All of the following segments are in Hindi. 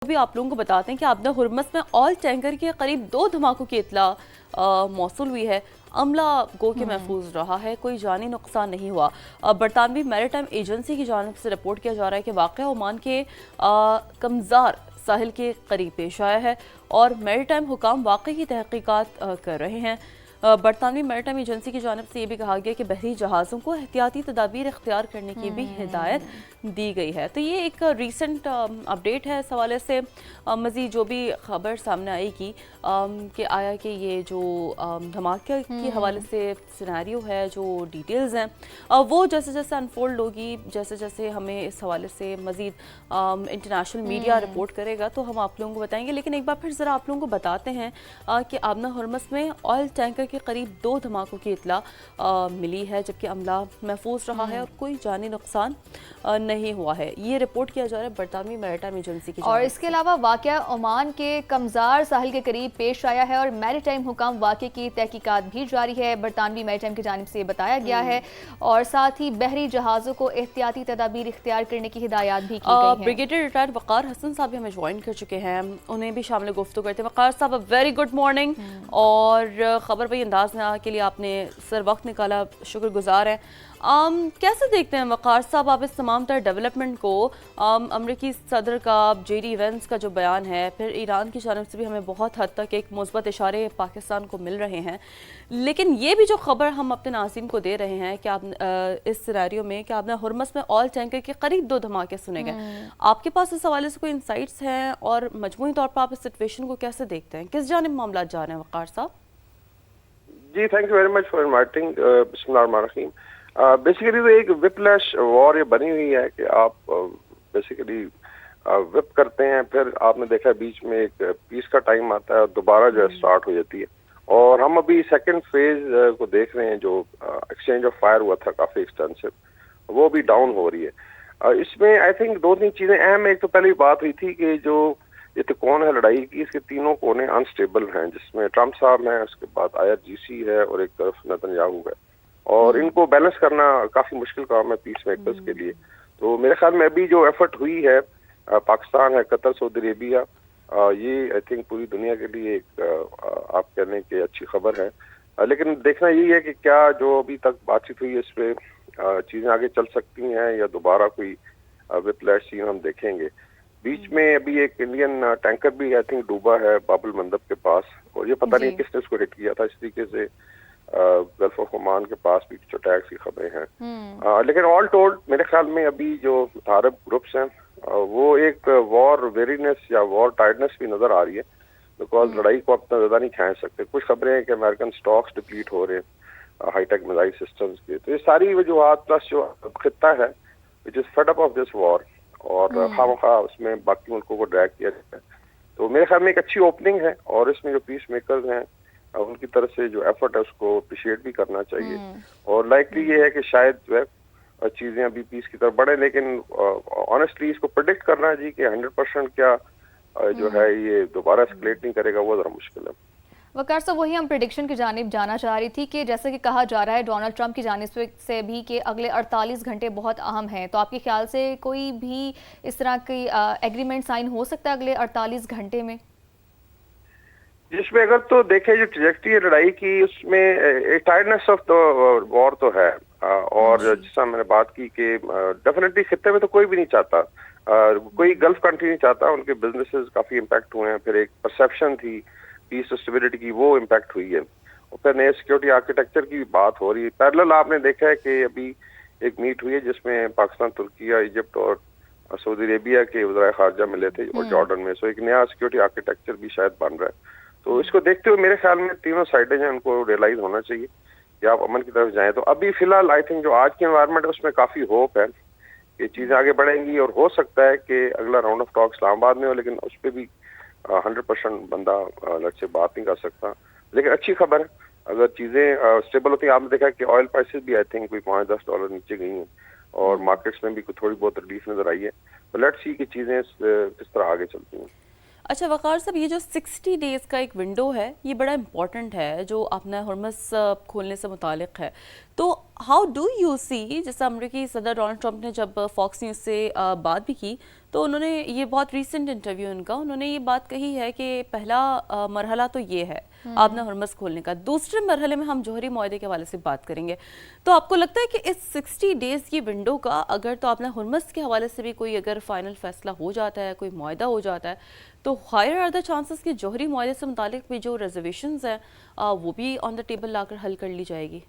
भी आप लोगों को बताते हैं कि आबना हुर्मस में ऑयल टैंकर के करीब 2 धमाकों की इत्तला मौसूल हुई है। अमला गो के महफूज रहा है, कोई जानी नुकसान नहीं हुआ। बरतानवी मैरीटाइम एजेंसी की जानिब से रिपोर्ट किया जा रहा है कि वाक़या ओमान के कमज़ार साहिल के करीब पेश आया है और मैरीटाइम हुकाम वाक़ई की तहकीकात कर रहे हैं। बरतानवी मैरीटाइम एजेंसी की जानिब से ये भी कहा गया कि बहरी जहाज़ों को एहतियाती तदाबीर इख्तियार करने की भी हिदायत दी गई है। तो ये एक रीसेंट अपडेट है। इस हवाले से मज़ीद जो भी खबर सामने आएगी कि आया कि ये जो धमाके के हवाले से सिनेरियो है, जो डिटेल्स हैं, वो जैसे जैसे अनफोल्ड होगी, जैसे जैसे हमें इस हवाले से मज़ीद इंटरनेशनल मीडिया रिपोर्ट करेगा तो हम आप लोगों को बताएंगे। लेकिन एक बार फिर ज़रा आप लोगों को बताते हैं कि आबना हुर्मस में ऑयल टैंकर के करीब 2 धमाकों की इत्तला मिली है, जबकि अमला महफूज रहा है और कोई जानी नुकसान नहीं हुआ है। ये रिपोर्ट किया जा रहा है बरतानवी मैरीटाइम एजेंसी की। और इसके अलावा वाक़या ओमान के कमज़ार साहिल के करीब पेश आया है और मैरीटाइम हुकाम वाक़े की तहकीकात भी जारी है। बरतानवी मैरीटाइम की जानिब से बताया गया है और साथ ही बहरी जहाज़ों को एहतियाती तदाबीर इख्तियार करने की हिदायत भी की गई है। ब्रिगेडियर रिटायर्ड वक़ार हसन साहब भी हमें ज्वाइन कर चुके हैं, उन्हें भी शामिल गुफ्तगू करते हैं। वक़ार साहब, वेरी गुड मॉर्निंग। और ख़बर भाई अंदाज में के लिए आपने सर वक्त निकाला, शुक्रगुजार हैं। कैसे देखते हैं वक़ार साहब आप इस तमाम तरह डेवलपमेंट को? अमरीकी सदर का जेडी वेंस का जो बयान है, फिर ईरान की जानिब से भी हमें बहुत हद तक एक मुस्बत इशारे पाकिस्तान को मिल रहे हैं, लेकिन ये भी जो खबर हम अपने नाज़रीन को दे रहे हैं कि आप इस सिनेरियो में कि आपने हुर्मस में ऑयल टैंकर के करीब 2 धमाके सुने गए, आपके पास इस हवाले से कोई इंसाइट्स हैं और मजमूई तौर पर आप इस सिचुएशन को कैसे देखते हैं? किस जानिब मामला जा रहे हैं वक़ार साहब? जी, thank you very much for inviting. बिस्मिल्लाहिर्रहमानिर्रहीम। बेसिकली तो एक विपलैश वॉर ये बनी हुई है कि आप बेसिकली विप करते हैं, फिर आपने देखा बीच में एक पीस का टाइम आता है और दोबारा जो है स्टार्ट हो जाती है। और हम अभी सेकंड फेज को देख रहे हैं, जो एक्सचेंज ऑफ फायर हुआ था काफी एक्सटेंसिव, वो भी डाउन हो रही है। इसमें आई थिंक 2-3 चीजें अहम। एक तो पहले बात हुई थी कि जो ये तो कौन है लड़ाई की, इसके तीनों कोने अनस्टेबल हैं, जिसमें ट्रम्प साहब हैं, उसके बाद IRGC है और एक तरफ नेतन्याहू है, और इनको बैलेंस करना काफी मुश्किल काम है पीस मेकर्स के लिए। तो मेरे ख्याल में अभी जो एफर्ट हुई है, पाकिस्तान है, कतर, सऊदी अरेबिया, ये आई थिंक पूरी दुनिया के लिए एक आप कहने की अच्छी खबर है। लेकिन देखना यही है कि क्या जो अभी तक बातचीत हुई है इस पे चीजें आगे चल सकती हैं या दोबारा कोई विप्लैश सीन हम देखेंगे। बीच में अभी एक इंडियन टैंकर भी आई थिंक डूबा है बाबुल मंदब के पास, और ये पता नहीं किसने उसको हिट किया था। इस तरीके से गल्फ ऑफ ओमान के पास भी कुछ अटैक्स की खबरें हैं। लेकिन ऑल टोल्ड मेरे ख्याल में अभी जो मुतारिब ग्रुप्स हैं वो एक वॉर वेरीनेस या वॉर टायर्डनेस भी नजर आ रही है, बिकॉज लड़ाई को अपना ज्यादा नहीं खींच सकते। कुछ खबरें हैं कि अमेरिकन स्टॉक्स डिप्लीट हो रहे हैं हाईटेक मिसाइल सिस्टम्स के। तो ये सारी वजूहात प्लस जो खित्ता है which is fed up of this war, और खामखा उसमें बाकी मुल्कों को ड्रैग किया जाता है। तो मेरे ख्याल में एक अच्छी ओपनिंग है, और इसमें जो पीस मेकर्स हैं उनकी तरफ से जो एफर्ट है उसको अप्रिशिएट भी करना चाहिए। और लाइकली ये है कि शायद जो है चीजें अभी पीस की तरफ बढ़े, लेकिन ऑनेस्टली इसको प्रेडिक्ट करना जी कि 100% क्या जो है ये दोबारा एस्केलेट नहीं करेगा, वो जरा मुश्किल है। वकार साहब, वही हम प्रेडिक्शन की जानिब जाना चाह रही थी कि जैसे कि कहा जा रहा है डोनाल्ड ट्रंप की जानिब से भी कि अगले 48 घंटे बहुत अहम हैं, तो आपके ख्याल से कोई भी इस तरह की एग्रीमेंट साइन हो सकता है अगले 48 घंटे में? जिसमें अगर तो देखें जो ट्रैजेक्टरी है लड़ाई की, उसमें एक टायर्डनेस ऑफ द वॉर तो है। और जिससे मैंने बात की कि डेफिनेटली खित्ते में तो कोई भी नहीं चाहता, कोई गल्फ कंट्री नहीं चाहता, उनके बिजनेसेस काफी इम्पैक्ट हुए हैं। फिर एक परसेप्शन थी पीस और स्टेबिलिटी की, वो इम्पैक्ट हुई है। और फिर नए सिक्योरिटी आर्किटेक्चर की बात हो रही है। पैरेलल आपने देखा है कि अभी एक मीट हुई है जिसमें पाकिस्तान, तुर्किया, इजिप्ट और सऊदी अरेबिया के वज़राए खारजा मिले थे, और जॉर्डन में। सो एक नया सिक्योरिटी आर्किटेक्चर भी शायद बन रहा है। तो इसको देखते हुए मेरे ख्याल में तीनों साइडें हैं, उनको रियलाइज होना चाहिए कि आप अमन की तरफ जाएं। तो अभी फिलहाल आई थिंक जो आज की एनवायरनमेंट है उसमें काफी होप है कि चीजें आगे बढ़ेंगी, और हो सकता है कि अगला राउंड ऑफ टॉक इस्लामाबाद में हो, लेकिन उस पर भी 100% बंदा लड़ से बात नहीं कर सकता। लेकिन अच्छी खबर है अगर चीजें स्टेबल होती हैं। आपने देखा कि ऑयल प्राइसेस भी आई थिंक कोई $5-10 नीचे गई हैं, और मार्केट्स में भी थोड़ी बहुत रिलीफ नजर आई है। तो लेट्स सी कि चीजें किस तरह आगे चलती हैं। अच्छा वक़ार साहब, ये जो 60 डेज़ का एक विंडो है, ये बड़ा इम्पॉर्टेंट है जो अपना हुर्मस खोलने से मुतालिक है। तो हाउ डू यू सी, जैसे अमेरिकी सदर डोनाल्ड ट्रंप ने जब फॉक्स न्यूज़ से बात भी की तो उन्होंने ये बहुत रीसेंट इंटरव्यू उनका, उन्होंने ये बात कही है कि पहला मरहला तो ये है आपने हुर्मुज़ खोलने का, दूसरे मरहले में हम जौहरी मुआहदे के हवाले से बात करेंगे। तो आपको लगता है कि इस 60 डेज़ की विंडो का अगर तो आपने हुर्मुज़ के हवाले से भी कोई अगर फाइनल फैसला हो जाता है, कोई मुआहदा हो जाता है, तो हायर आर द चांसेस कि जौहरी मुआहदे से मुतालिक भी जो रिजर्वेशंस हैं वो भी ऑन द टेबल लाकर हल कर ली जाएगी?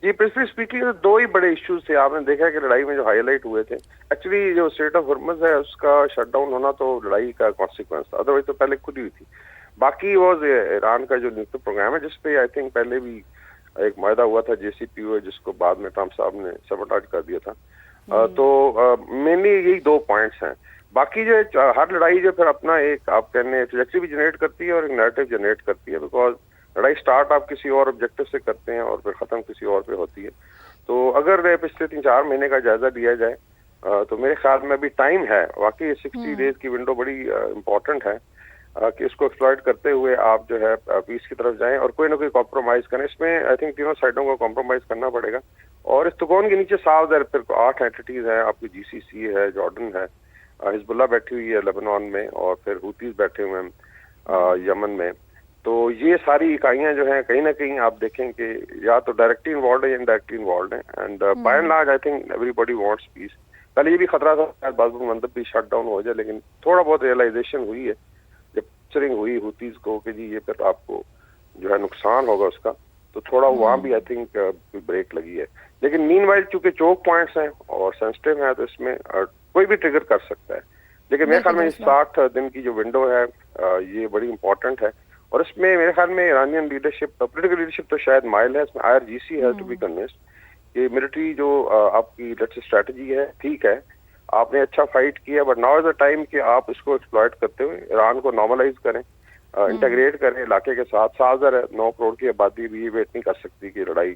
जी, प्रिंसिपली स्पीकिंग दो ही बड़े इश्यूज थे। आपने देखा कि लड़ाई में जो हाईलाइट हुए थे, एक्चुअली जो स्ट्रेट ऑफ हुर्मुज़ है उसका शटडाउन होना तो लड़ाई का कॉन्सिक्वेंस था, अदरवाइज तो पहले खुद हुई थी। बाकी वॉज ईरान का जो न्यूक्लियर प्रोग्राम है, जिसपे आई थिंक पहले भी एक मायदा हुआ था JCPOA, जिसको बाद में ट्रम्प साहब ने सबटाज कर दिया था। तो मेनली यही दो पॉइंट्स हैं। बाकी जो हर लड़ाई जो फिर अपना एक आप कहने ट्रैजेक्टरी भी जनरेट करती है और एक नैरेटिव जनरेट करती है, बिकॉज लड़ाई स्टार्ट आप किसी और ऑब्जेक्टिव से करते हैं और फिर खत्म किसी और पे होती है। तो अगर पिछले 3-4 महीने का जायजा लिया जाए तो मेरे ख्याल में अभी टाइम है। वाकई 60 डेज की विंडो बड़ी इंपॉर्टेंट है कि इसको एक्सप्लॉइट करते हुए आप जो है पीस की तरफ जाएं और कोई ना कोई कॉम्प्रोमाइज करें। इसमें आई थिंक तीनों साइडों को कॉम्प्रोमाइज करना पड़ेगा। और इस तुकोन के नीचे साफ है फिर 8 एंटिटीज हैं, आपकी GCC है, जॉर्डन है, हिजबुल्लाह बैठी हुई है लेबनान में, और फिर हुतीज बैठे हुए हैं यमन में। तो ये सारी इकाइयां जो हैं कहीं ना कहीं आप देखें कि या तो डायरेक्टली इन्वॉल्व है या इनडायरेक्टली इन्वॉल्व है। And by and large I think everybody wants peace. कल ये भी खतरा था बाजू मंदब भी शट डाउन हो जाए, लेकिन थोड़ा बहुत रियलाइजेशन हुई है जब पिक्चरिंग हुई हुतीज को कि जी ये फिर आपको जो है नुकसान होगा उसका, तो थोड़ा वहाँ भी आई थिंक ब्रेक लगी है। लेकिन मीनवाइल चूंकि चोक पॉइंट्स हैं और सेंसिटिव है, तो इसमें कोई भी ट्रिगर कर सकता है। लेकिन मेरे ख्याल में 60 दिन की जो विंडो है ये बड़ी इंपॉर्टेंट है। और इसमें मेरे ख्याल में ईरानियन लीडरशिप, पोलिटिकल लीडरशिप तो शायद माइल है, इसमें IRGC है टू बी कन्विंस्ड कि मिलिट्री जो आपकी लेट्स स्ट्रेटजी है ठीक है, आपने अच्छा फाइट किया, but now is the time कि आप इसको एक्सप्लॉइट करते हुए ईरान को नॉर्मलाइज करें, इंटीग्रेट करें इलाके के साथ। 9 करोड़ की आबादी भी वेट नहीं कर सकती कि लड़ाई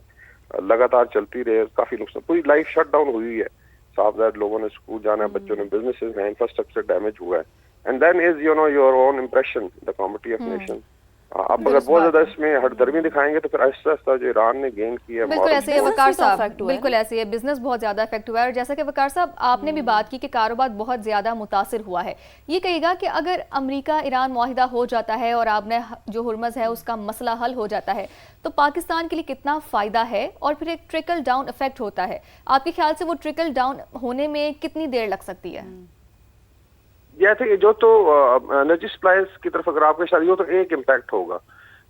लगातार चलती रहे। काफी नुकसान, पूरी लाइफ शट डाउन हुई है। साफ लोगों ने स्कूल जाना है, बच्चों ने बिजनेसेस में इंफ्रास्ट्रक्चर डैमेज हुआ है। And then is your own impression the comity of nation. आप अगर बहुत ज्यादा इसमें हटदर्मी दिखाएंगे तो फिर आहिस्ता आहिस्ता जो ईरान ने गेन किया, बिल्कुल ऐसे ही वकार साहब, बिल्कुल ऐसे ही बिजनेस बहुत ज्यादा इफेक्ट हुआ है। और जैसा कि वकार साहब आपने भी बात की कि कारोबार बहुत ज्यादा मुतासिर हुआ है, ये कहेगा कि अगर अमेरिका ईरान मुआहिदा हो जाता है और आपने जो हुर्मुज़ है उसका मसला हल हो जाता है, तो पाकिस्तान के लिए कितना फायदा है और फिर एक ट्रिकल डाउन इफेक्ट होता है। आपके ख्याल से वो ट्रिकल डाउन होने में कितनी देर लग सकती है? ये थे जो तो एनर्जी सप्लाईज की तरफ अगर आपके शायद तो एक इम्पैक्ट होगा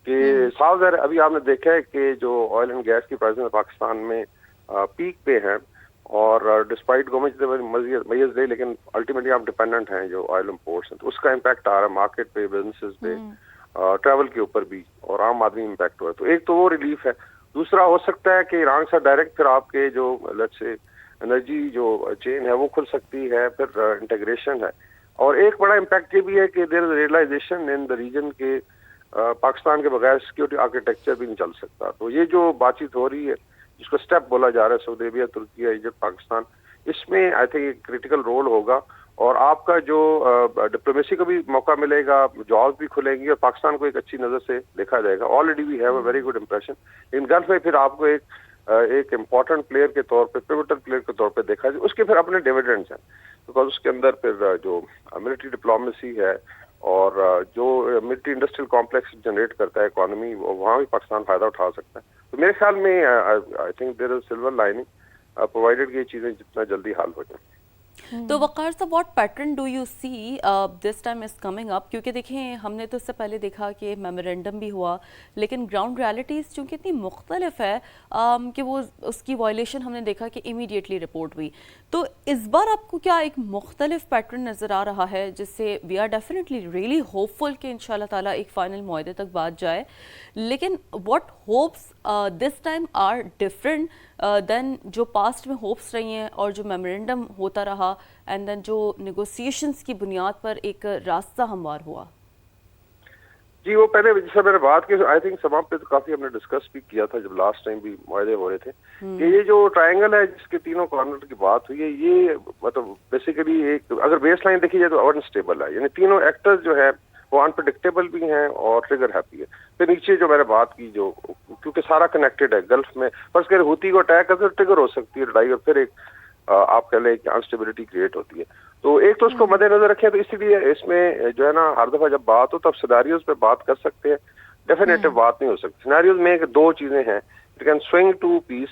कि साफ है। अभी आपने देखा है कि जो ऑयल एंड गैस की प्राइसेस पाकिस्तान में पीक पे हैं, और डिस्पाइट गवर्नमेंट मजीद रही, लेकिन अल्टीमेटली आप डिपेंडेंट हैं जो ऑयल इम्पोर्ट्स हैं, तो उसका इम्पैक्ट आ रहा है मार्केट पे, बिजनेसेस पे, ट्रैवल के ऊपर भी, और आम आदमी इम्पैक्ट हुआ है। तो एक तो वो रिलीफ है। दूसरा हो सकता है कि ईरान से डायरेक्ट फिर आपके जो लेट्स से एनर्जी जो चेन है वो खुल सकती है, फिर इंटीग्रेशन है। और एक बड़ा इम्पैक्ट ये भी है कि there is realisation in the region के पाकिस्तान के बगैर सिक्योरिटी आर्किटेक्चर भी नहीं चल सकता। तो ये जो बातचीत हो रही है, जिसको स्टेप बोला जा रहा है, सऊदी अरबिया, तुर्की, इजिप्ट, पाकिस्तान, इसमें आई थिंक एक क्रिटिकल रोल होगा। और आपका जो डिप्लोमेसी को भी मौका मिलेगा, जॉब भी खुलेंगी और पाकिस्तान को एक अच्छी नजर से देखा जाएगा। Already we have a very good impression. In Gulf में फिर आपको एक इम्पॉर्टेंट प्लेयर के तौर पे, पिवटल प्लेयर के तौर पे देखा जाए। उसके फिर अपने डिविडेंड्स हैं, बिकॉज उसके अंदर फिर जो मिलिट्री डिप्लोमेसी है और जो मिलिट्री इंडस्ट्रियल कॉम्प्लेक्स जनरेट करता है इकोनॉमी, वहाँ भी पाकिस्तान फायदा उठा सकता है। तो मेरे ख्याल में I think there is silver lining, provided ये चीजें जितना जल्दी हल हो जाए। तो वकार साहब, what pattern do you see this time is coming up? क्योंकि देखें हमने तो इससे पहले देखा कि मेमोरेंडम भी हुआ, लेकिन ग्राउंड रियलिटीज़ चूँकि इतनी मुख्तलिफ है कि वो उसकी वायलेशन हमने देखा कि इमीडिएटली रिपोर्ट हुई। तो इस बार आपको क्या एक मुख्तलिफ पैटर्न नज़र आ रहा है, जिससे we are definitely really hopeful कि इंशाल्लाह ताला एक फ़ाइनल मुआहदे तक बात जाए, लेकिन what hopes this time are different than जो पास्ट में होप्स रही हैं और जो मेमोरेंडम होता रहा, एंड देन जो नेगोशिएशंस की बुनियाद पर एक रास्ता हमवार हुआ? जी, वो पहले जैसे मैंने बात की, आई थिंक समाप्त पे तो काफी हमने डिस्कस भी किया था जब लास्ट टाइम भी मुआहदे हो रहे थे, कि ये जो ट्रायंगल है जिसके तीनों कॉर्नर की बात हुई है, ये मतलब बेसिकली एक अगर बेस लाइन देखी जाए तो अनस्टेबल है। यानी तीनों एक्टर्स जो है वो अनप्रेडिक्टेबल भी हैं और ट्रिगर हैप्पी है। फिर नीचे जो मैंने बात की, जो क्योंकि सारा कनेक्टेड है, गल्फ में फर्स्ट कर हुती को अटैक करते ट्रिगर हो सकती है लड़ाई, और फिर एक आप कह लें कि अनस्टेबिलिटी क्रिएट होती है। तो एक तो उसको मद्देनजर रखें, तो इसीलिए इसमें जो है ना हर दफा जब बात हो तब सिनेरियोज पे बात कर सकते हैं, डेफिनेटिव बात नहीं हो सकती। सिनेरियोज में एक दो चीजें हैं, it can swing to peace,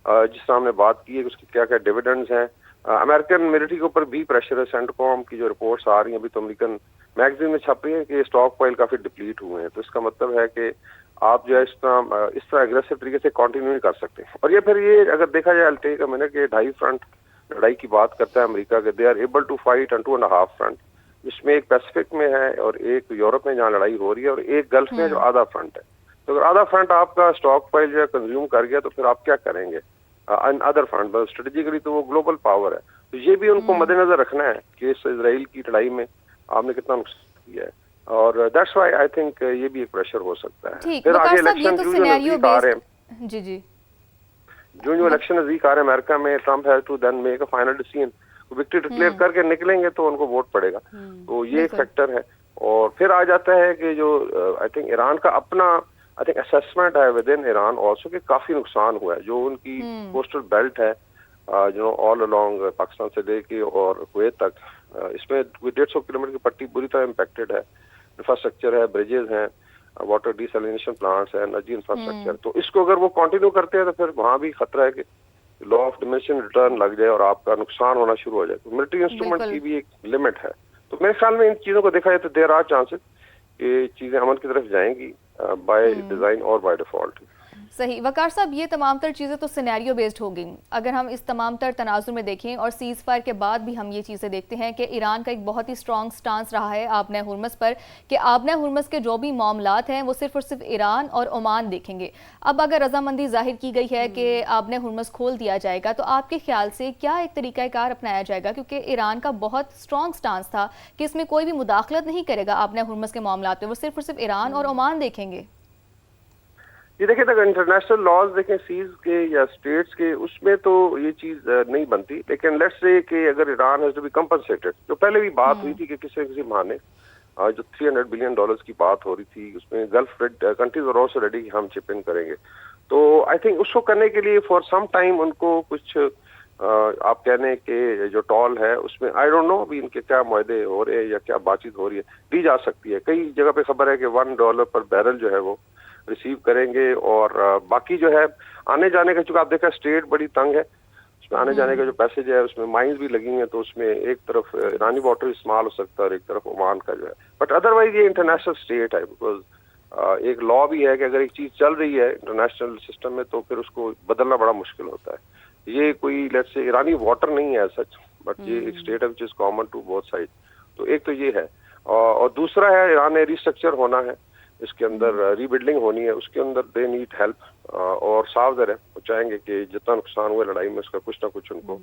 जिस तरह हमने बात की है कि उसके क्या क्या डिविडेंड्स हैं। अमेरिकन मिलिट्री के ऊपर भी प्रेशर है, सेंटकॉम की जो रिपोर्ट्स आ रही हैं अभी तो अमेरिकन मैगजीन में छप रही है कि स्टॉक पाइल काफी डिप्लीट हुए हैं, तो इसका मतलब है कि आप जो है इस तरह एग्रेसिव तरीके से कंटिन्यू नहीं कर सकते। और ये फिर ये अगर देखा जाए टेक अ मिनट के 2.5 फ्रंट लड़ाई की बात करता है अमेरिका के, they are able to fight on 2.5 front, जिसमें एक पैसिफिक में है और एक यूरोप में जहाँ लड़ाई हो रही है और एक गल्फ में जो आधा फ्रंट है। तो अगर आधा फ्रंट आपका स्टॉक फाइल जो है कंज्यूम कर गया तो फिर आप क्या करेंगे अदर फ्रंट, मतलब स्ट्रेटेजिकली तो वो ग्लोबल पावर है। तो ये भी उनको मद्देनजर रखना है कि इस इसराइल की लड़ाई में आपने कितना नुकसान किया है, और दैट्स व्हाई आई थिंक ये भी एक प्रेशर हो सकता है। ठीक, फिर आगे वकार साहब, ये इलेक्शन तो जो सिनेरियो नजदीक आ रहे हैं, बेस्ड। जी जी, जो इलेक्शन नजदीक आ रहे हैं अमेरिका में, Trump has to then make a final decision, victory declare करके निकलेंगे तो उनको वोट पड़ेगा, तो ये एक फैक्टर है। और फिर आ जाता है कि जो आई थिंक ईरान का अपना आई थिंक असेसमेंट है विद इन ईरान ऑल्सो कि काफी नुकसान हुआ है, जो उनकी कोस्टल बेल्ट है जो ऑल अलोंग पाकिस्तान से लेके और कुवैत तक, इसमें 150 किलोमीटर की पट्टी पूरी तरह इम्पेक्टेड है। इंफ्रास्ट्रक्चर है, ब्रिजेज हैं, वाटर डिसैलिनेशन प्लांट्स है, एनर्जी इंफ्रास्ट्रक्चर, तो इसको अगर वो कंटिन्यू करते हैं तो फिर वहां भी खतरा है कि लॉ ऑफ डिमिनिशिंग रिटर्न लग जाए और आपका नुकसान होना शुरू हो जाए। तो मिलिट्री इंस्ट्रूमेंट की भी एक लिमिट है। तो मेरे ख्याल में इन चीजों को देखा जाए तो देयर आर चांसेस कि चीजें अमन की तरफ जाएंगी बाय डिजाइन और बाय डिफॉल्ट। सही। वकार साहब, ये तमाम तर चीज़ें तो सिनेरियो बेस्ड हो गई। अगर हम इस तमाम तर तनाजुर में देखें और सीज़ फायर के बाद भी हम ये चीज़ें देखते हैं कि ईरान का एक बहुत ही स्ट्रॉन्ग स्टांस रहा है आबना हुर्मस पर, कि आबना हुर्मस के जो भी मामलात हैं वो सिर्फ और सिर्फ ईरान और ओमान देखेंगे। अब अगर रजामंदी जाहिर की गई है कि आबना हुर्मस खोल दिया जाएगा, तो आपके ख्याल से क्या एक तरीक़ाकार अपनाया जाएगा? क्योंकि ईरान का बहुत स्ट्रॉन्ग स्टांस था कि इसमें कोई भी मुदाखलत नहीं करेगा आबना हुर्मस के मामलात में, वो सिर्फ और सिर्फ ईरान और ओमान देखेंगे। ये देखिए, अगर इंटरनेशनल लॉज देखें सीज के या स्टेट्स के, उसमें तो ये चीज नहीं बनती। लेकिन लेट्स से कि अगर Iran has to be compensated, जो पहले भी बात हुई थी कि किसी न किसी बहाने जो $300 बिलियन की बात हो रही थी, उसमें गल्फ कंट्रीज और ऑल्सो रेडी हम चिप इन करेंगे। तो आई थिंक उसको करने के लिए फॉर सम टाइम उनको कुछ आप कहने के जो टॉल है उसमें आई डोंट नो अभी इनके क्या मुआहदे हो रहे हैं या क्या बातचीत हो रही है, दी जा सकती है। कई जगह पे खबर है कि $1 पर बैरल जो है वो रिसीव करेंगे, और बाकी जो है आने जाने का, चूंकि आप देखा स्टेट बड़ी तंग है, उसमें आने जाने का जो पैसेज है उसमें माइंस भी लगी हैं, तो उसमें एक तरफ ईरानी वाटर इस्तेमाल हो सकता है और एक तरफ ओमान का जो है। बट अदरवाइज ये इंटरनेशनल स्टेट है, बिकॉज एक लॉ भी है कि अगर एक चीज चल रही है इंटरनेशनल सिस्टम में तो फिर उसको बदलना बड़ा मुश्किल होता है। ये कोई लेट्स से ईरानी वाटर नहीं है सच, बट ये एक स्टेट है which is common to both side. तो एक तो ये है, और दूसरा है ईरान ने रिस्ट्रक्चर होना है, इसके अंदर रीबिल्डिंग होनी है, उसके अंदर दे नीड हेल्प, और साफ ज़र है वो चाहेंगे कि जितना नुकसान हुआ लड़ाई में उसका कुछ ना कुछ उनको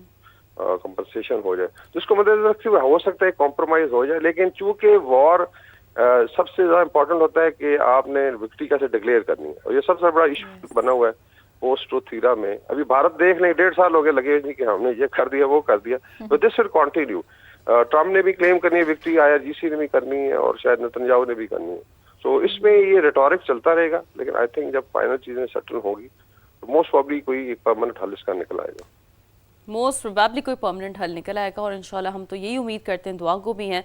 कंपनसेशन हो जाए। तो इसको मद्देनजर रखते हुए हो सकता है कॉम्प्रोमाइज हो जाए, लेकिन चूंकि वॉर सबसे ज्यादा इंपॉर्टेंट होता है कि आपने विक्ट्री कैसे डिक्लेयर करनी है, और ये सबसे बड़ा इशू बना हुआ है पोस्ट ट्रूथ में। अभी भारत देख लें 1.5 साल हो गए लगे नहीं कि हमने ये कर दिया वो कर दिया, तो दिस विल कंटिन्यू। ट्रम्प ने भी क्लेम करनी है विक्ट्री, IRGC ने भी करनी है, और शायद नेतन्याहू ने भी करनी है। तो इसमें ये रिटोरिक चलता रहेगा, लेकिन आई थिंक जब फाइनल चीजें सेटल होगी तो मोस्ट प्रॉब्ली कोई परमानेंट हल इसका निकल आएगा। मोस्ट प्रोबेबली कोई परमानेंट हल निकल आएगा, और इंशाल्लाह हम तो यही उम्मीद करते हैं, दुआ गो भी हैं